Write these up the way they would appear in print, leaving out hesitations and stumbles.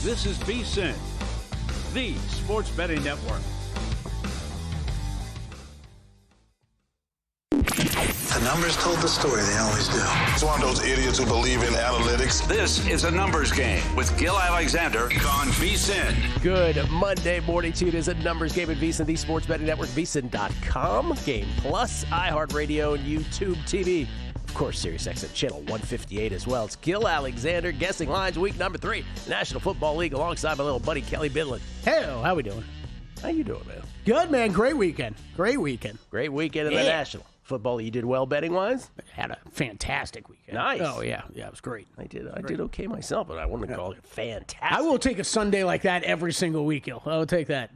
This is VSiN, the sports betting network. The numbers told the story, they always do. It's one of those idiots who believe in analytics. This is a numbers game with Gil Alexander on VSiN. Good Monday morning to you. It is a numbers game at VSiN, the sports betting network, VSiN.com, Game Plus, iHeartRadio, and YouTube TV. Of course, SiriusXM channel 158 as well. It's Gil Alexander, guessing lines, week number 3, National Football League, alongside my little buddy Kelly Bidlin. Hey, how we doing? How you doing, man? Good, man. Great weekend. Great weekend In the National Football. You did well betting-wise? Had a fantastic weekend. Nice. Oh, yeah. Yeah, it was great. I did okay myself, but I wouldn't call it fantastic. I will take a Sunday like that every single week, Gil. I will take that.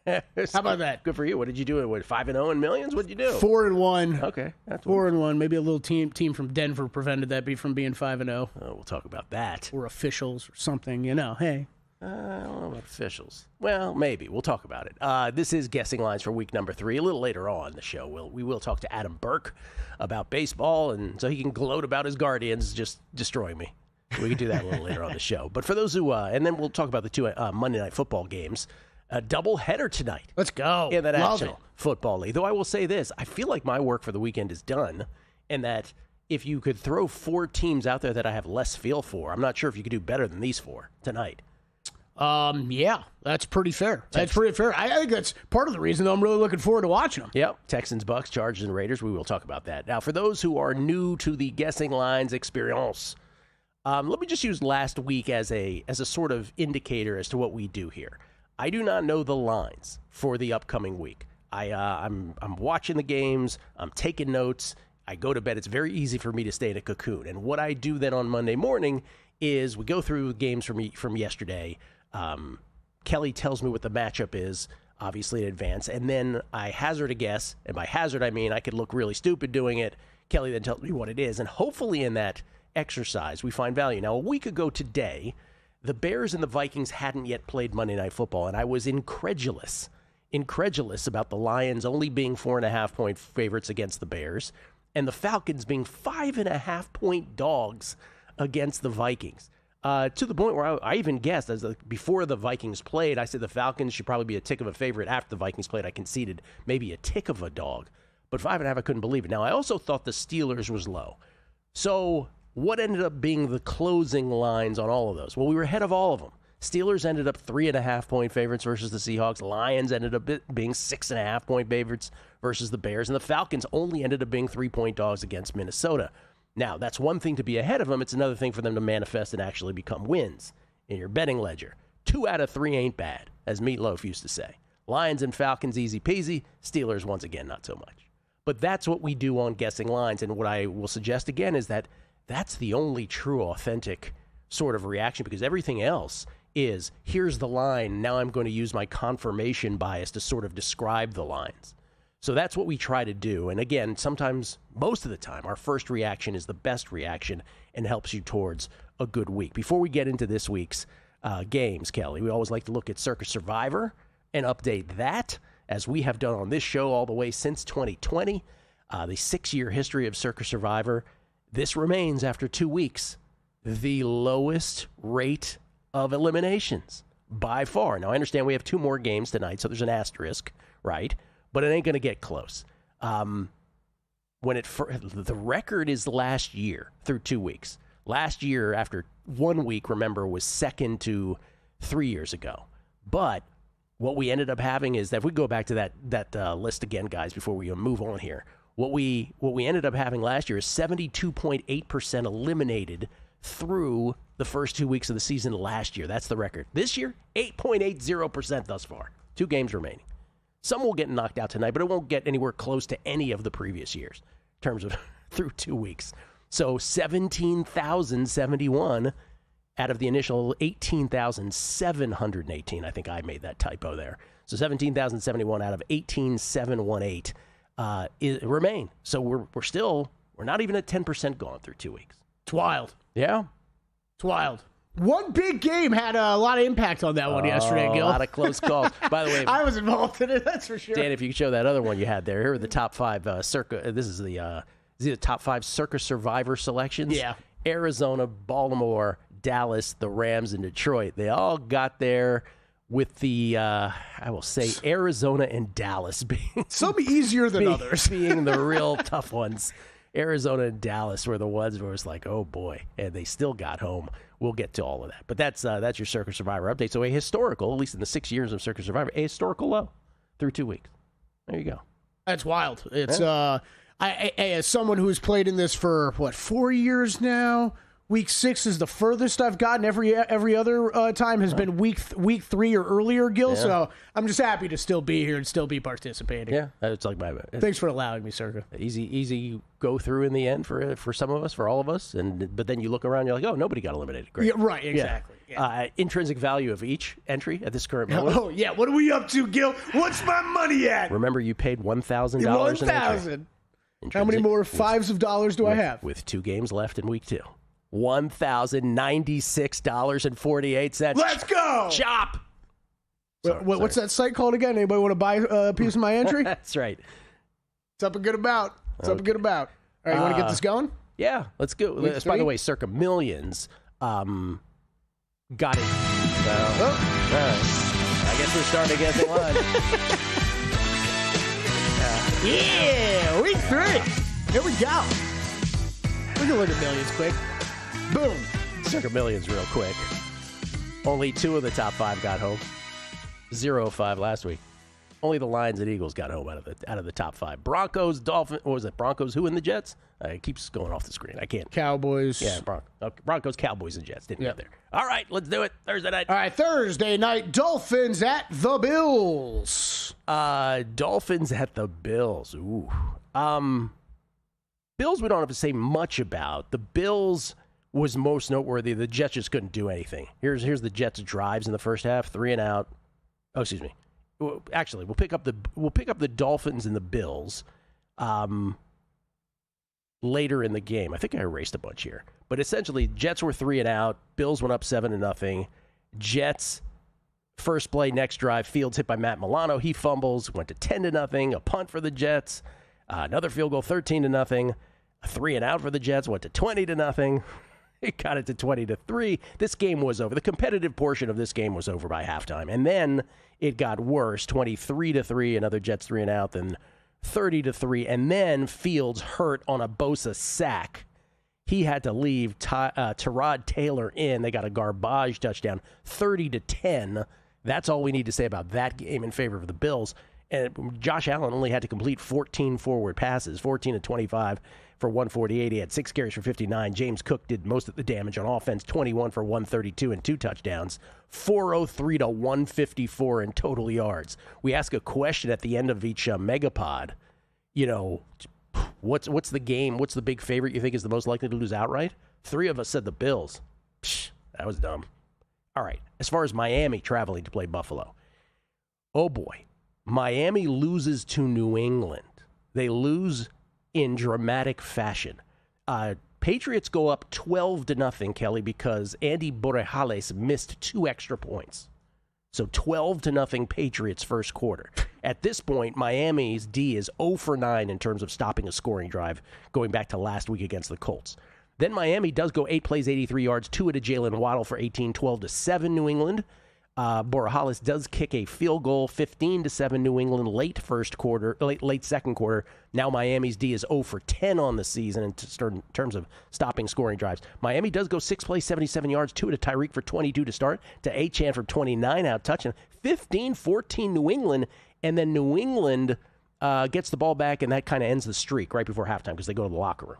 How about that? Good for you. What did you do? What, 5-0 in millions? What did you do? 4-1. Okay. That's 4-1. Maybe a little team from Denver prevented that from being 5-0. Oh, we'll talk about that. Or officials or something, you know. Hey. I don't know about officials. Well, maybe. We'll talk about it. This is Guessing Lines for week number 3. A little later on in the show, we will talk to Adam Burke about baseball, and so he can gloat about his Guardians just destroying me. We can do that a little later on the show. But for those who, and then we'll talk about the 2 Monday Night Football games. A doubleheader tonight. Let's go. In the National Football League. Though I will say this, I feel like my work for the weekend is done, and that if you could throw 4 teams out there that I have less feel for, I'm not sure if you could do better than these 4 tonight. Yeah, that's pretty fair. That's pretty fair. I think that's part of the reason, though, I'm really looking forward to watching them. Yep. Texans, Bucks, Chargers, and Raiders. We will talk about that. Now, for those who are new to the Guessing Lines experience, let me just use last week as a sort of indicator as to what we do here. I do not know the lines for the upcoming week. I'm watching the games. I'm taking notes. I go to bed. It's very easy for me to stay in a cocoon. And what I do then on Monday morning is we go through games from yesterday. Kelly tells me what the matchup is, obviously in advance, and then I hazard a guess, and by hazard I mean I could look really stupid doing it. Kelly then tells me what it is, and hopefully in that exercise we find value. Now, a week ago today, the Bears and the Vikings hadn't yet played Monday Night Football, and I was incredulous about the Lions only being 4.5-point favorites against the Bears, and the Falcons being 5.5-point dogs against the Vikings. To the point where I even guessed, before the Vikings played, I said the Falcons should probably be a tick of a favorite. After the Vikings played, I conceded maybe a tick of a dog. But 5.5, I couldn't believe it. Now, I also thought the Steelers was low. So what ended up being the closing lines on all of those? Well, we were ahead of all of them. Steelers ended up 3.5-point favorites versus the Seahawks. Lions ended up being 6.5-point favorites versus the Bears. And the Falcons only ended up being 3-point dogs against Minnesota. Now, that's one thing to be ahead of them. It's another thing for them to manifest and actually become wins in your betting ledger. 2 out of 3 ain't bad, as Meatloaf used to say. Lions and Falcons, easy peasy. Steelers, once again, not so much. But that's what we do on Guessing Lines. And what I will suggest again is that that's the only true, authentic sort of reaction, because everything else is, here's the line, now I'm going to use my confirmation bias to sort of describe the lines. So that's what we try to do. And again, sometimes, most of the time, our first reaction is the best reaction and helps you towards a good week. Before we get into this week's games, Kelly, we always like to look at Circa Survivor and update that, as we have done on this show all the way since 2020. The 6-year history of Circa Survivor. This remains, after 2 weeks, the lowest rate of eliminations by far. Now, I understand we have 2 more games tonight, so there's an asterisk, right? But it ain't going to get close. The record is last year through 2 weeks. Last year, after 1 week, remember, was second to 3 years ago. But what we ended up having is that, if we go back to that list again, guys, before we move on here, what we ended up having last year is 72.8% eliminated through the first 2 weeks of the season last year. That's the record. This year, 8.80% thus far. 2 games remaining. Some will get knocked out tonight, but it won't get anywhere close to any of the previous years in terms of through 2 weeks. So 17,071 out of the initial 18,718. I think I made that typo there. So 17,071 out of 18,718 remain. So we're not even at 10% gone through 2 weeks. It's wild. Yeah. It's wild. One big game had a lot of impact on that one yesterday, Gil. A lot of close calls. By the way, I was involved in it, that's for sure. Dan, if you could show that other one you had there. Here are the top 5 Circa. This is the top 5 Circa Survivor selections. Yeah. Arizona, Baltimore, Dallas, the Rams, and Detroit. They all got there with the, I will say, Arizona and Dallas being some easier than others, being the real tough ones. Arizona and Dallas were the ones where it's like, oh boy, and they still got home. We'll get to all of that, but that's your Circa Survivor update. So a historical, at least in the 6 years of Circa Survivor, a historical low through 2 weeks. There you go. That's wild. It's I as someone who's played in this for 4 years now. Week 6 is the furthest I've gotten. Every other time has been week 3 or earlier, Gil. Yeah. So I'm just happy to still be here and still be participating. Yeah, it's like my. Thanks for allowing me, Circa. Easy go through in the end for some of us, for all of us, but then you look around, you're like, oh, nobody got eliminated. Great. Yeah, right, exactly. Yeah. Intrinsic value of each entry at this current moment. Oh yeah, what are we up to, Gil? What's my money at? Remember, you paid $1,000. $1,000. How many more fives of dollars do I have? With 2 games left in week 2. $1,096.48. Let's go! Chop! What's that site called again? Anybody want to buy a piece of my entry? That's right. It's up and good about. All right, you want to get this going? Yeah, let's go. By the way, Circa Millions got it. I guess we're starting to get the line. Yeah, week 3. Here we go. We can look at millions quick. Boom. Circa Millions real quick. Only 2 of the top 5 got home. 0 of 5 last week. Only the Lions and Eagles got home out of the top 5. Broncos, Dolphins, what was it? Broncos, who in the Jets? It keeps going off the screen. I can't. Cowboys. Yeah, Broncos, Cowboys, and Jets. Didn't get there. All right, let's do it. Thursday night. All right, Thursday night, Dolphins at the Bills. Dolphins at the Bills. Ooh. Bills we don't have to say much about. The Bills was most noteworthy. The Jets just couldn't do anything. Here's the Jets' drives in the first half, 3 and out. Oh, excuse me. Actually, we'll pick up the Dolphins and the Bills later in the game. I think I erased a bunch here, but essentially, Jets were 3 and out. Bills went up 7-0. Jets first play, next drive, Fields hit by Matt Milano. He fumbles, went to 10-0. A punt for the Jets. Another field goal, 13-0. A 3 and out for the Jets, went to 20-0. It got it to 20-3. This game was over. The competitive portion of this game was over by halftime. And then it got worse, 23-3, another Jets 3 and out, then 30-3. And then Fields hurt on a Bosa sack. He had to leave Tyrod Taylor in. They got a garbage touchdown, 30-10. That's all we need to say about that game in favor of the Bills. And Josh Allen only had to complete 14 forward passes, 14 of 25 for 148. He had 6 carries for 59. James Cook did most of the damage on offense, 21 for 132 and 2 touchdowns, 403 to 154 in total yards. We ask a question at the end of each megapod. You know, what's the game? What's the big favorite you think is the most likely to lose outright? 3 of us said the Bills. Psh, that was dumb. All right, as far as Miami traveling to play Buffalo. Oh, boy. Miami loses to New England. They lose in dramatic fashion. Patriots go up 12-0, Kelly, because Andy Borrejales missed 2 extra points. So 12-0 Patriots first quarter. At this point, Miami's D is 0 for 9 in terms of stopping a scoring drive, going back to last week against the Colts. Then Miami does go 8 plays, 83 yards, 2 to Jalen Waddle for 18, 12-7 New England. Borrejales does kick a field goal, 15-7 New England, late second quarter. Now Miami's D is 0 for 10 on the season in terms of stopping scoring drives. Miami does go 6 plays, 77 yards, 2 to Tyreek for 22 to start, to Achane for 29 out touchdown, 15-14 New England, and then New England gets the ball back, and that kind of ends the streak right before halftime because they go to the locker room.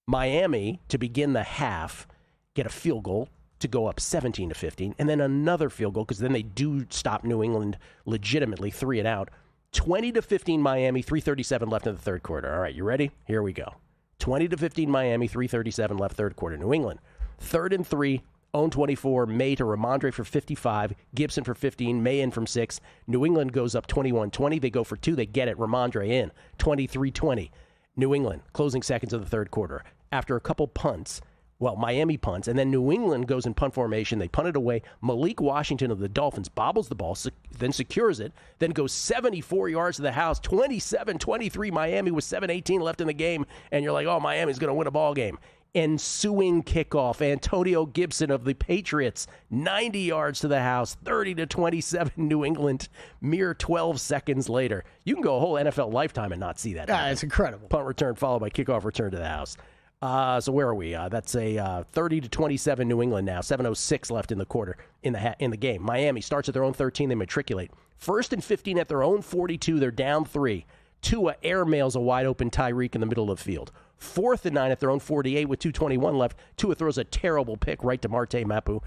Miami, to begin the half, get a field goal to go up 17-15, and then another field goal because then they do stop New England legitimately 3 and out. 20-15 Miami, 3:37 left in the third quarter. All right, you ready? Here we go. 20-15 Miami, 3:37 left third quarter. New England, 3rd and 3, own 24, May to Ramondre for 55, Gibson for 15, May in from 6. New England goes up 21-20. They go for 2. They get it. Ramondre in, 23-20. New England, closing seconds of the third quarter. After a couple punts, Miami punts, and then New England goes in punt formation. They punt it away. Malik Washington of the Dolphins bobbles the ball, then secures it, then goes 74 yards to the house, 27-23 Miami with 7:18 left in the game, and you're like, oh, Miami's going to win a ball game. ensuing kickoff. Antonio Gibson of the Patriots, 90 yards to the house, 30-27 New England, mere 12 seconds later. You can go a whole NFL lifetime and not see that. It's incredible. Punt return followed by kickoff return to the house. So where are we? That's a 30-27 New England now. 7:06 left in the quarter in the game. Miami starts at their own 13. They matriculate. 1st and 15 at their own 42. They're down 3. Tua airmails a wide open Tyreek in the middle of the field. 4th and 9 at their own 48 with 2:21 left. Tua throws a terrible pick right to Marte Mapu.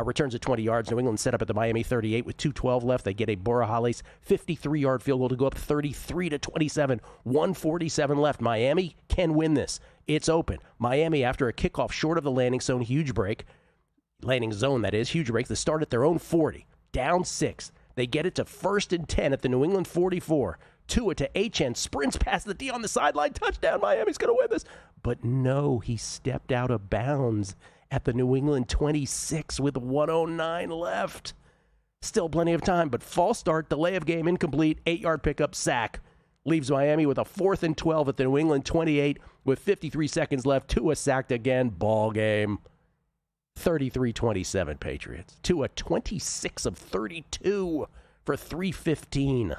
Returns at 20 yards. New England set up at the Miami 38 with 2:12 left. They get a Borahales 53-yard field goal to go up 33-27. 1:47 left. Miami can win this. It's open. Miami, after a kickoff short of the landing zone, huge break. Landing zone, that is. Huge break. They start at their own 40. Down 6. They get it to 1st and 10 at the New England 44. Tua to HN, sprints past the D on the sideline, touchdown, Miami's going to win this. But no, he stepped out of bounds at the New England 26 with 1:09 left. Still plenty of time, but false start, delay of game, incomplete, 8-yard pickup, sack. Leaves Miami with a 4th and 12 at the New England 28 with 53 seconds left. Tua sacked again, ball game. 33-27 Patriots. Tua 26 of 32 for 315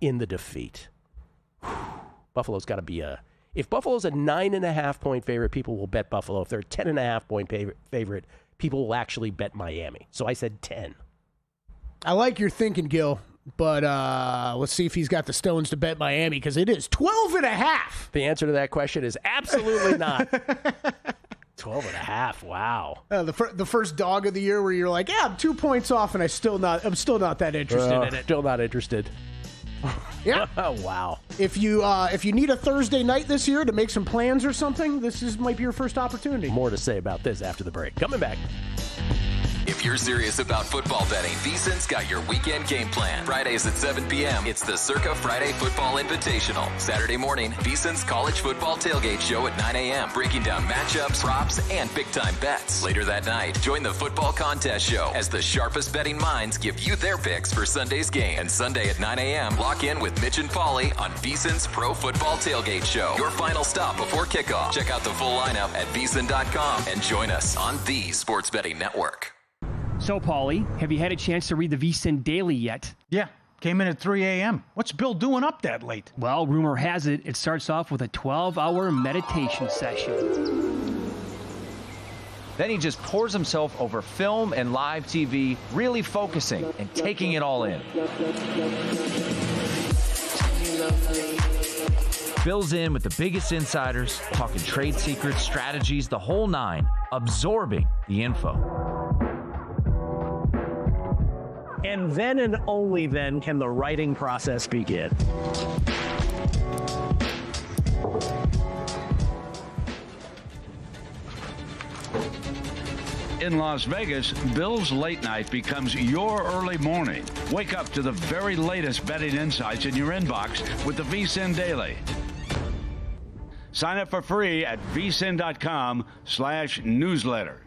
in the defeat. Buffalo's got to be if Buffalo's a 9.5-point favorite, people will bet Buffalo. If they're a 10.5-point favorite, people will actually bet Miami. So I said 10. I like your thinking, Gil, but let's see if he's got the stones to bet Miami, because it is 12.5. The answer to that question is absolutely not. 12.5. Wow. The first dog of the year where you're like, yeah, I'm 2 points off, and I'm still not that interested in it. Still not interested. Yeah. Wow. If you need a Thursday night this year to make some plans or something, might be your first opportunity. More to say about this after the break. Coming back. If you're serious about football betting, VSiN's got your weekend game plan. Fridays at 7 p.m., it's the Circa Friday Football Invitational. Saturday morning, VSiN's college football tailgate show at 9 a.m., breaking down matchups, props, and big-time bets. Later that night, join the football contest show as the sharpest betting minds give you their picks for Sunday's game. And Sunday at 9 a.m., lock in with Mitch and Paulie on VSiN's Pro Football Tailgate Show. Your final stop before kickoff. Check out the full lineup at VSiN.com and join us on the Sports Betting Network. So, Paulie, have you had a chance to read the VSiN Daily yet? Yeah, came in at 3 a.m. What's Bill doing up that late? Well, rumor has it starts off with a 12-hour meditation session. Then he just pours himself over film and live TV, really focusing and taking it all in. Bill's in with the biggest insiders, talking trade secrets, strategies, the whole nine, absorbing the info. And then and only then can the writing process begin. In Las Vegas, Bill's Late Night becomes your early morning. Wake up to the very latest betting insights in your inbox with the VSiN Daily. Sign up for free at vsin.com/newsletter.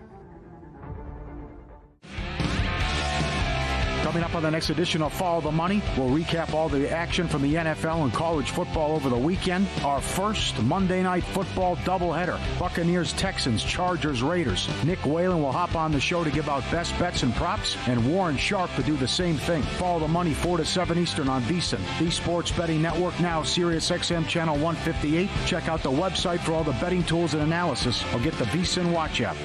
Coming up on the next edition of Follow the Money, we'll recap all the action from the NFL and college football over the weekend. Our first Monday Night Football doubleheader. Buccaneers, Texans, Chargers, Raiders. Nick Whalen will hop on the show to give out best bets and props, and Warren Sharp to do the same thing. Follow the Money 4 to 7 Eastern on VSiN, the Sports Betting Network, now Sirius XM Channel 158. Check out the website for all the betting tools and analysis, or get the VSiN Watch app.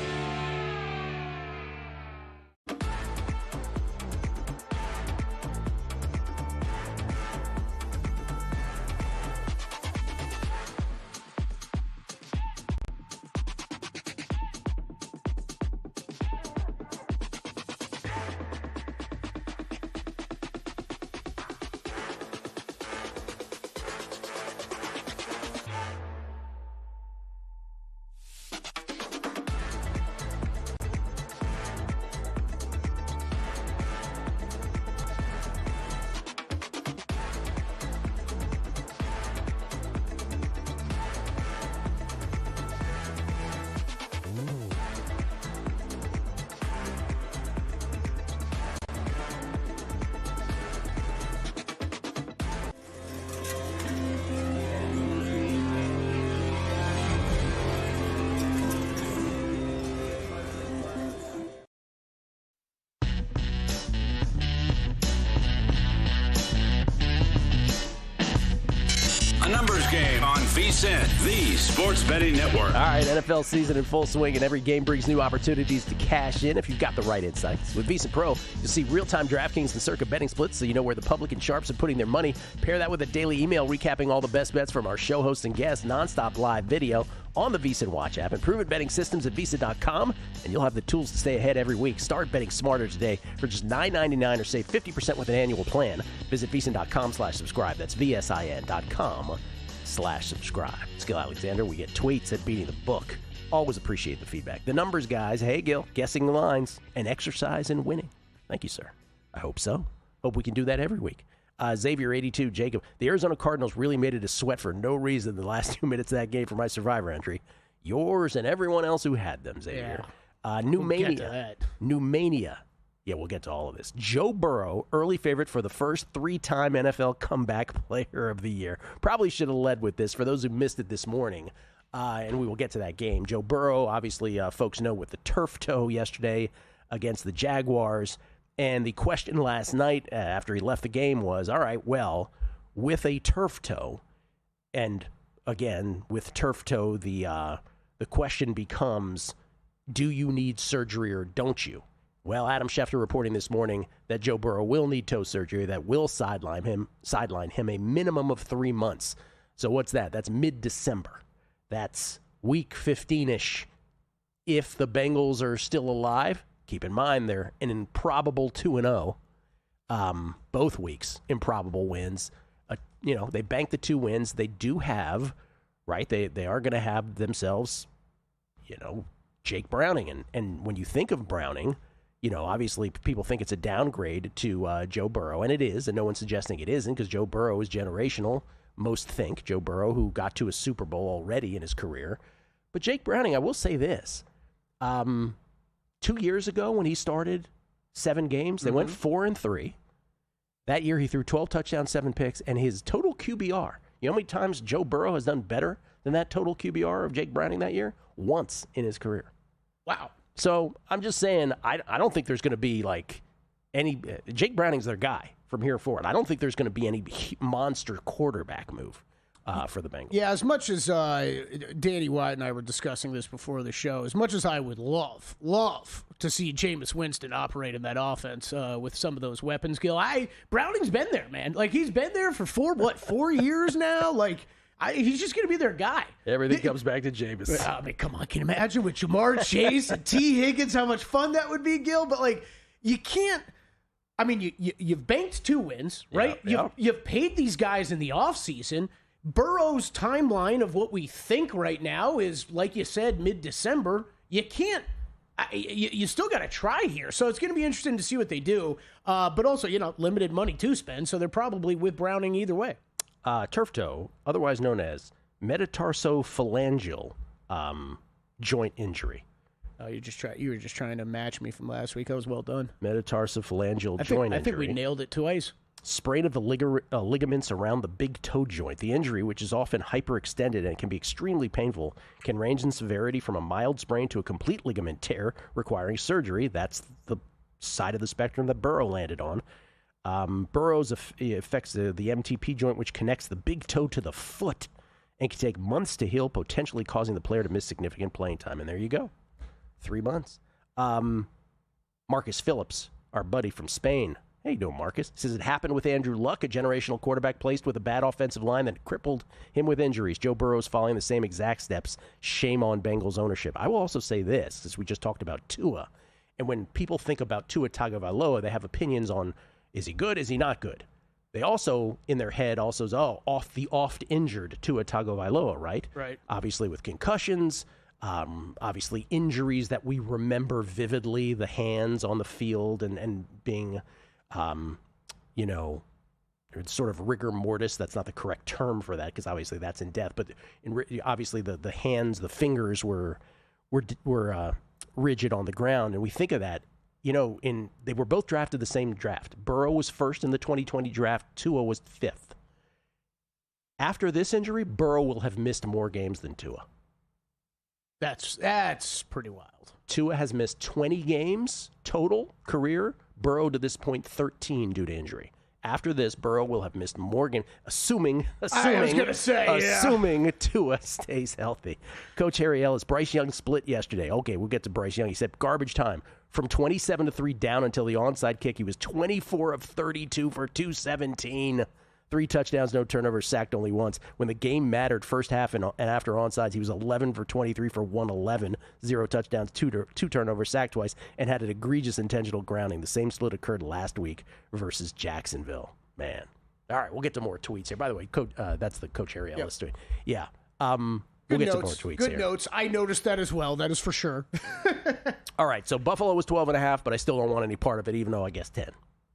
Game on VSiN, the sports betting network. All right, NFL season in full swing, and every game brings new opportunities to cash in if you've got the right insights. With VSiN Pro, you'll see real-time DraftKings and Circa betting splits so you know where the public and sharps are putting their money. Pair that with a daily email recapping all the best bets from our show hosts and guests, nonstop live video on the VSiN Watch app. Improved betting systems at VSiN.com, and you'll have the tools to stay ahead every week. Start betting smarter today for just $9.99 or save 50% with an annual plan. Visit VSiN.com/subscribe. That's VSIN.com/subscribe. Skill Alexander, we get tweets at Beating the Book. Always appreciate the feedback. The numbers, guys. Hey, Gil, guessing the lines, an exercise in winning. Thank you, sir. I hope so. Hope we can do that every week. Xavier82, Jacob, the Arizona Cardinals really made it a sweat for no reason the last 2 minutes of that game for my Survivor entry. Yours and everyone else who had them, Xavier. Yeah. New Mania. Yeah, we'll get to all of this. Joe Burrow, early favorite for the first three-time NFL comeback player of the year. Probably should have led with this for those who missed it this morning, and we will get to that game. Joe Burrow, obviously, folks know with the turf toe yesterday against the Jaguars. And the question last night after he left the game was, all right, well, with a turf toe, and again, with turf toe, the question becomes, do you need surgery or don't you? Well, Adam Schefter reporting this morning that Joe Burrow will need toe surgery that will sideline him a minimum of 3 months. So what's that? That's mid-December. That's week 15-ish. If the Bengals are still alive, keep in mind they're an improbable 2-0. Both weeks, improbable wins. They banked the 2 wins. They do have, right? They are going to have themselves, Jake Browning. And when you think of Browning, obviously people think it's a downgrade to Joe Burrow, and it is, and no one's suggesting it isn't because Joe Burrow is generational. Most think Joe Burrow, who got to a Super Bowl already in his career. But Jake Browning, I will say this. 2 years ago when he started 7 games, they went 4-3. That year he threw 12 touchdowns, 7 picks, and his total QBR. You know how many times Joe Burrow has done better than that total QBR of Jake Browning that year? Once in his career. Wow. So I'm just saying, I don't think there's going to be any Jake Browning's their guy from here forward. I don't think there's going to be any monster quarterback move for the Bengals. Yeah, as much as Danny White and I were discussing this before the show, as much as I would love to see Jameis Winston operate in that offense with some of those weapons, Gil, Browning's been there, man. He's been there for 4 years now? He's just going to be their guy. Everything comes back to Jameis. I mean, come on. Can you imagine with Jamar Chase and T. Higgins how much fun that would be, Gil? But, you can't. I mean, you've banked 2 wins, right? Yeah. You've paid these guys in the offseason. Burrow's timeline of what we think right now is, like you said, mid-December. You can't. You still got to try here. So it's going to be interesting to see what they do. But also, limited money to spend, so they're probably with Browning either way. Turf toe, otherwise known as metatarsophalangeal joint injury. Oh, you were just trying to match me from last week. That was well done. Metatarsophalangeal joint injury. I think we nailed it twice. Sprain of the ligaments around the big toe joint. The injury, which is often hyperextended and can be extremely painful, can range in severity from a mild sprain to a complete ligament tear requiring surgery. That's the side of the spectrum that Burrow landed on. Burrow's affects the MTP joint, which connects the big toe to the foot and can take months to heal, potentially causing the player to miss significant playing time. And there you go. 3 months. Marcus Phillips, our buddy from Spain. How you doing, Marcus? Says it happened with Andrew Luck, a generational quarterback placed with a bad offensive line that crippled him with injuries. Joe Burrow is following the same exact steps. Shame on Bengals ownership. I will also say this, since we just talked about Tua. And when people think about Tua Tagovailoa, they have opinions on, is he good? Is he not good? They also, in their head, also say, oft-injured Tua Tagovailoa, right? Right. Obviously with concussions, obviously injuries that we remember vividly, the hands on the field and being, sort of rigor mortis. That's not the correct term for that because obviously that's in death. But obviously the hands, the fingers were rigid on the ground. And we think of that. They were both drafted the same draft. Burrow was first in the 2020 draft. Tua was 5th. After this injury, Burrow will have missed more games than Tua. That's pretty wild. Tua has missed 20 games total career. Burrow to this point 13 due to injury. After this, Burrow will have missed Morgan, assuming Tua stays healthy. Coach Harry Ellis, Bryce Young split yesterday. Okay, we'll get to Bryce Young. He said garbage time. From 27-3 down until the onside kick, he was 24 of 32 for 217. 3 touchdowns, no turnovers, sacked only once. When the game mattered first half and after onsides, he was 11 for 23 for 111. 0 touchdowns, 2 turnovers, sacked twice, and had an egregious intentional grounding. The same split occurred last week versus Jacksonville. Man. All right, we'll get to more tweets here. By the way, that's the Coach Harry Ellis tweet. Yeah. We'll get to more tweets here. Good notes. I noticed that as well. That is for sure. All right, so Buffalo was 12.5, but I still don't want any part of it, even though I guess 10.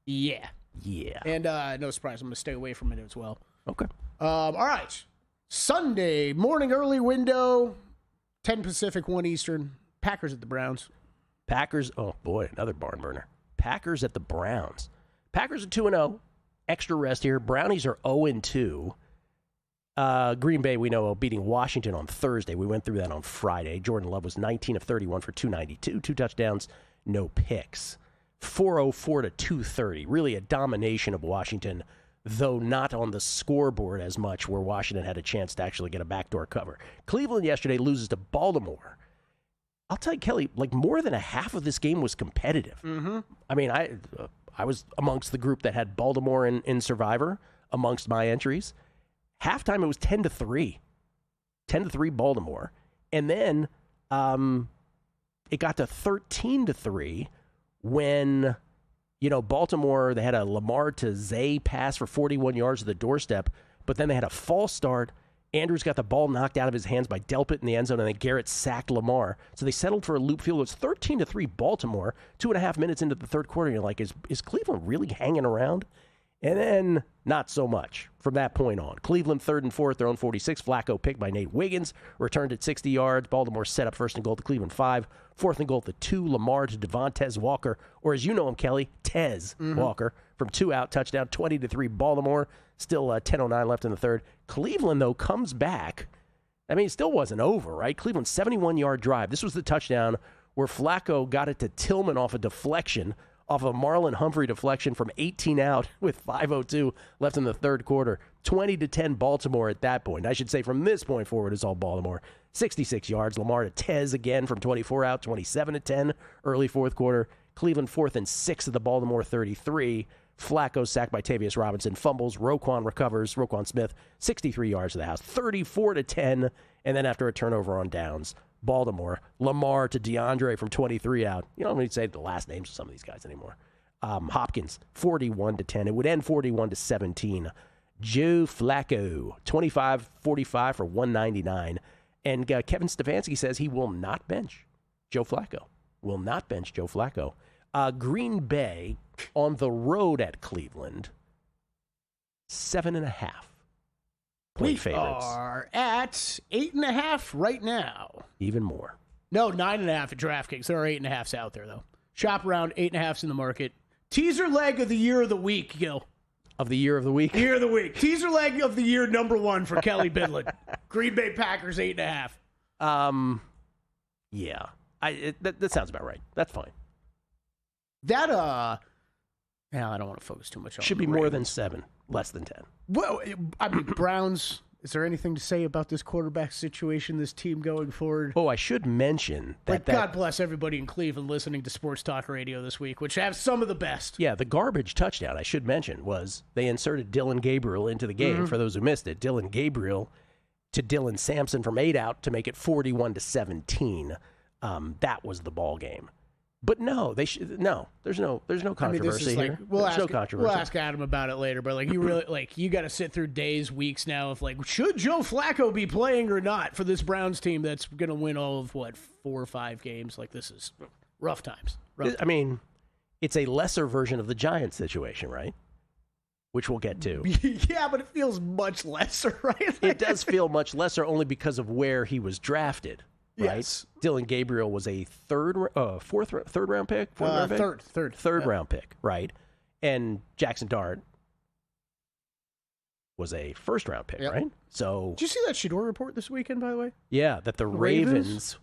Yeah. Yeah. And no surprise, I'm going to stay away from it as well. Okay. All right. Sunday, morning early window, 10 Pacific, 1 Eastern. Packers at the Browns. Packers, oh boy, another barn burner. Packers at the Browns. Packers are 2-0. Extra rest here. Brownies are 0-2. Green Bay, we know, beating Washington on Thursday. We went through that on Friday. Jordan Love was 19 of 31 for 292. 2 touchdowns, no picks. 404 to 230. Really a domination of Washington, though not on the scoreboard as much, where Washington had a chance to actually get a backdoor cover. Cleveland yesterday loses to Baltimore. I'll tell you, Kelly, like more than a half of this game was competitive. Mm-hmm. I mean, I was amongst the group that had Baltimore in Survivor amongst my entries. Halftime, it was 10-3. 10-3 Baltimore. And then it got to 13-3 when, Baltimore, they had a Lamar to Zay pass for 41 yards to the doorstep, but then they had a false start. Andrews got the ball knocked out of his hands by Delpit in the end zone, and then Garrett sacked Lamar. So they settled for a loop field. It was 13-3 Baltimore, 2.5 minutes into the third quarter. And you're like, is Cleveland really hanging around? And then not so much from that point on. Cleveland 3rd and 4 at their own 46. Flacco picked by Nate Wiggins. Returned at 60 yards. Baltimore set up 1st and goal to Cleveland 5. 4th and goal to 2. Lamar to Devontae Walker, or as you know him, Kelly, Tez Walker. From 2 out, touchdown, 20-3 Baltimore. Still 10:09 left in the third. Cleveland, though, comes back. I mean, it still wasn't over, right? Cleveland 71-yard drive. This was the touchdown where Flacco got it to Tillman off a deflection, off a Marlon Humphrey deflection from 18 out with 5:02 left in the third quarter. 20-10 Baltimore at that point. I should say from this point forward, it's all Baltimore. 66 yards. Lamar to Tez again from 24 out, 27-10 early fourth quarter. Cleveland 4th and 6 at the Baltimore 33. Flacco sacked by Tavius Robinson. Fumbles. Roquan recovers. Roquan Smith, 63 yards to the house. 34-10. And then after a turnover on downs, Baltimore. Lamar to DeAndre from 23 out. You don't need to say the last names of some of these guys anymore. Hopkins, 41-10. It would end 41-17. Joe Flacco, 25-45 for 199. And Kevin Stefanski says he will not bench Joe Flacco. Will not bench Joe Flacco. Green Bay on the road at Cleveland, 7.5. Play favorites. We are at 8.5 right now. Even more. No, 9.5 at DraftKings. There are 8.5s out there, though. Shop around, 8.5s in the market. Teaser leg of the year of the week, Gil. Of the year of the week? Year of the week. Teaser leg of the year #1 for Kelly Bidlin. Green Bay Packers, 8.5. Yeah. That sounds about right. That's fine. That, I don't want to focus too much on should be more than 7, less than 10. Well, I mean, Browns, is there anything to say about this quarterback situation, this team going forward? Oh, I should mention that... God bless everybody in Cleveland listening to Sports Talk Radio this week, which have some of the best. Yeah, the garbage touchdown, I should mention, was they inserted Dylan Gabriel into the game, for those who missed it. Dylan Gabriel to Dylan Sampson from 8 out to make it 41-17. That was the ball game. But no, there's no controversy here. We'll ask Adam about it later, but you really you got to sit through days, weeks now of should Joe Flacco be playing or not for this Browns team that's going to win all of 4 or 5 games? This is rough times. I mean, it's a lesser version of the Giants situation, right? Which we'll get to. Yeah, but it feels much lesser, right? It does feel much lesser only because of where he was drafted. Right? Yes. Dylan Gabriel was a third round pick? Third round pick, right? And Jackson Dart was a first round pick, right? So did you see that Shedeur report this weekend, by the way? Yeah, that the Ravens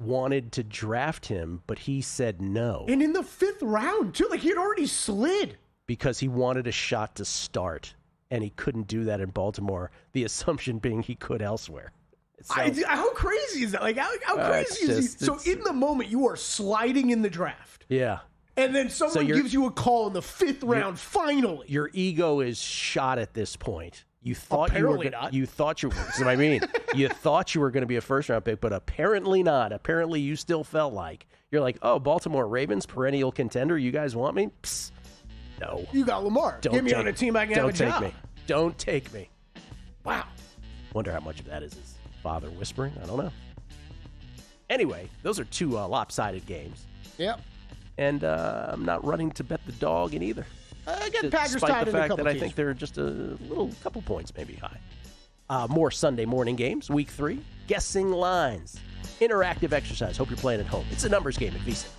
wanted to draft him, but he said no. And in the 5th round, too. He had already slid. because he wanted a shot to start, and he couldn't do that in Baltimore, the assumption being he could elsewhere. So, how crazy is that? Like, how crazy is he? So in the moment, you are sliding in the draft. Yeah. And then someone gives you a call in the 5th round, finally. Your ego is shot at this point. You thought apparently not. You thought you were. That's what I mean. You thought you were going to be a first-round pick, but apparently not. Apparently you still felt like. You're like, oh, Baltimore Ravens, perennial contender, you guys want me? Psst. No. You got Lamar. Get me on a team I can have a job. Don't take me. Wow. Wonder how much of that is his father whispering. I don't know. Anyway, those are 2 lopsided games. Yep. And I'm not running to bet the dog in either. Get Packers tied in a couple despite the fact that I games. think they're just a couple points maybe high. More Sunday morning games, week 3. Guessing lines. Interactive exercise. Hope you're playing at home. It's a numbers game at VSiN.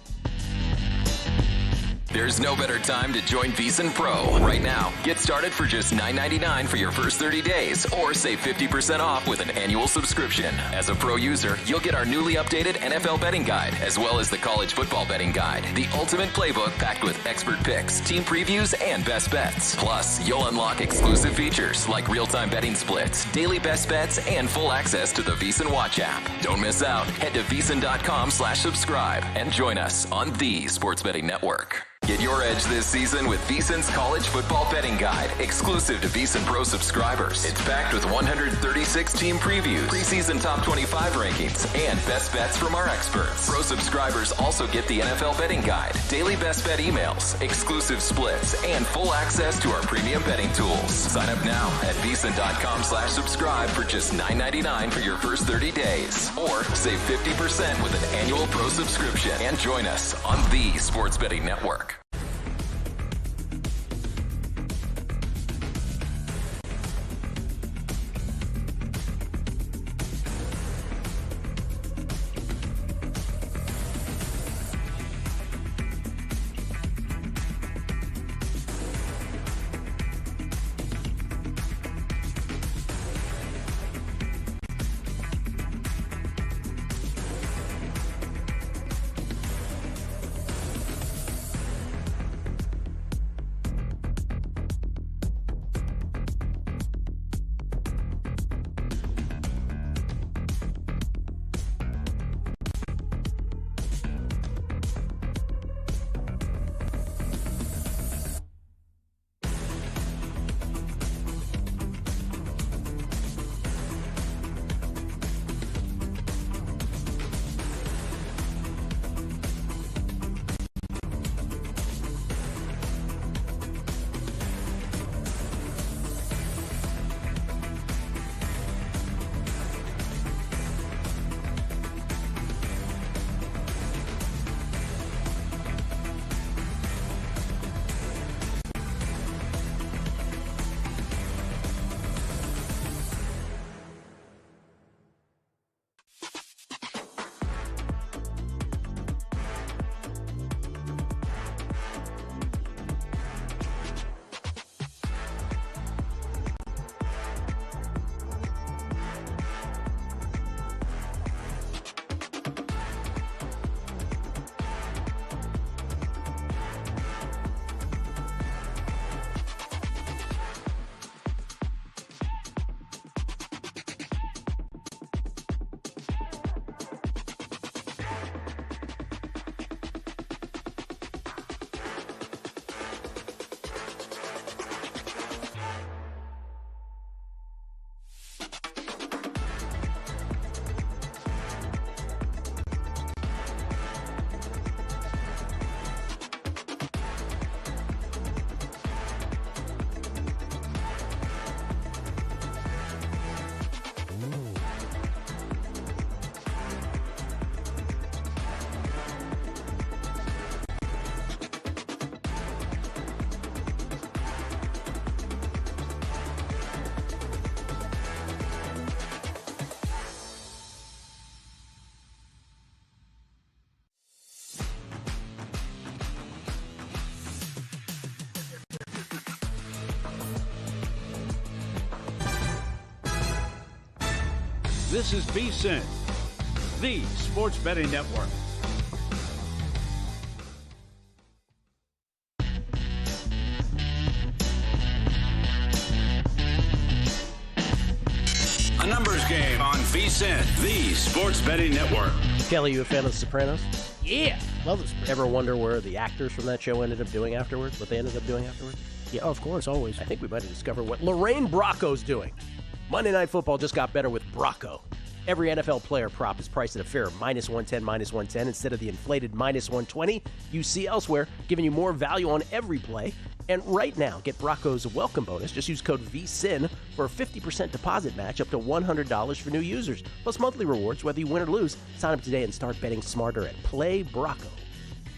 There's no better time to join VSiN Pro. Right now, get started for just $9.99 for your first 30 days or save 50% off with an annual subscription. As a Pro user, you'll get our newly updated NFL betting guide, as well as the college football betting guide, the ultimate playbook packed with expert picks, team previews, and best bets. Plus, you'll unlock exclusive features like real-time betting splits, daily best bets, and full access to the VSiN Watch app. Don't miss out. Head to VSiN.com/subscribe and join us on the Sports Betting Network. Get your edge this season with VSiN's College Football Betting Guide, exclusive to VSiN Pro subscribers. It's packed with 136 team previews, preseason top 25 rankings, and best bets from our experts. Pro subscribers also get the NFL Betting Guide, daily best bet emails, exclusive splits, and full access to our premium betting tools. Sign up now at VSiN.com/subscribe for just $9.99 for your first 30 days. Or save 50% with an annual Pro subscription and join us on the Sports Betting Network. This is VSiN, the Sports Betting Network. A numbers game on VSiN, the sports betting network. Kelly, you a fan of The Sopranos? Yeah. Love this. Ever wonder where the actors from that show ended up doing afterwards? What they ended up doing afterwards? Yeah, of course, always. I think we might have discovered what Lorraine Bracco's doing. Monday Night Football just got better with Bracco. Every NFL player prop is priced at a fair -110, -110 instead of the inflated -120 you see elsewhere, giving you more value on every play. And right now, get Bracco's welcome bonus. Just use code VSiN for a 50% deposit match up to $100 for new users. Plus monthly rewards, whether you win or lose. Sign up today and start betting smarter at Play Bracco.